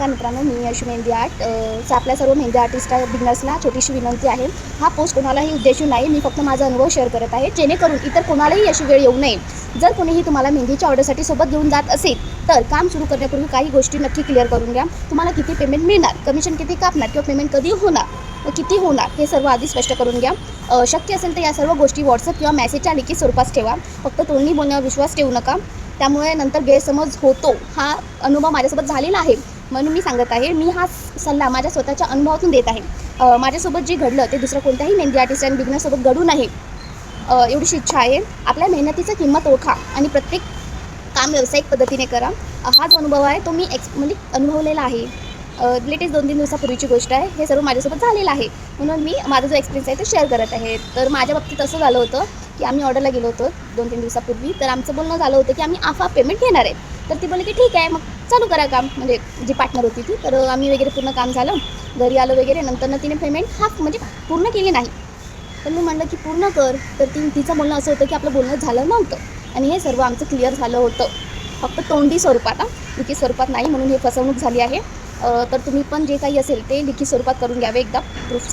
नमस्कार मित्रांनो, मी यश मेहंदी आर्ट. आपल्या सर्व मेहंदी आर्टिस्ट बिगनर्सला छोटीशी विनंती आहे. हा पोस्ट कोणालाही उद्देशून नाही, मी फक्त माझा अनुभव शेअर करत आहे, जेणेकरून इतर कोणालाही अशी वेळ येऊ नये. जर कोणीही तुम्हाला मेहंदीच्या ऑर्डरसाठी सोबत घेऊन जात असेल तर काम सुरू करण्यापूर्वी काही गोष्टी नक्की क्लिअर करून घ्या. तुम्हाला किती पेमेंट मिळणार, कमिशन किती कापणार किंवा पेमेंट कधी होणार व किती होणार हे सर्व आधी स्पष्ट करून घ्या. शक्य असेल तर या सर्व गोष्टी व्हॉट्सअप किंवा मेसेजच्या लिखित स्वरूपात ठेवा. फक्त तोंडी बोलण्यावर विश्वास ठेवू नका, त्यामुळे नंतर गैरसमज होतो. हा अनुभव माझ्यासोबत झालेला आहे म्हणून मी सांगत आहे. मी हा सल्ला माझ्या स्वतःच्या अनुभवातून देत आहे. माझ्यासोबत जे घडलं ते दुसरं कोणत्याही मेहंदी आर्टिस्ट आणि बिगनरसोबत घडू नये एवढीशी इच्छा आहे. आपल्या मेहनतीचं किंमत ओळखा आणि प्रत्येक काम व्यावसायिक पद्धतीने करा. हा जो अनुभव आहे तो मी म्हणजे अनुभवलेला आहे. लेटेस्ट 2-3 दिवसापूर्वीची गोष्ट आहे. हे सर्व माझ्यासोबत झालेलं आहे म्हणून मी माझा जो एक्सपिरियन्स आहे तो शेअर करत आहे. तर माझ्या बाबतीत असं झालं होतं की आम्ही ऑर्डरला गेलो होतो 2-3 दिवसापूर्वी. तर आमचं बोलणं झालं होतं की आम्ही हाफ पेमेंट घेणार आहे. तर ती बोलली की ठीक आहे, मग चालू करा काम. म्हणजे जी पार्टनर होती ती. तर आम्ही वगैरे पूर्ण काम झालं, घरी आलो वगैरे. नंतर तिने पेमेंट हाफ म्हणजे पूर्ण केली नाही. तर मी म्हटलं की पूर्ण कर. तर तिचं बोलणं असं होतं की आपलं बोलणं झालं नव्हतं आणि हे सर्व आमचं क्लिअर झालं होतं, फक्त तोंडी स्वरूपात, लिखित स्वरूपात नाही. म्हणून हे फसवणूक झाली आहे. तर तुम्ही पण जे काही असेल ते लिखित स्वरूपात करून घ्यावे एकदा प्रूफसाठी.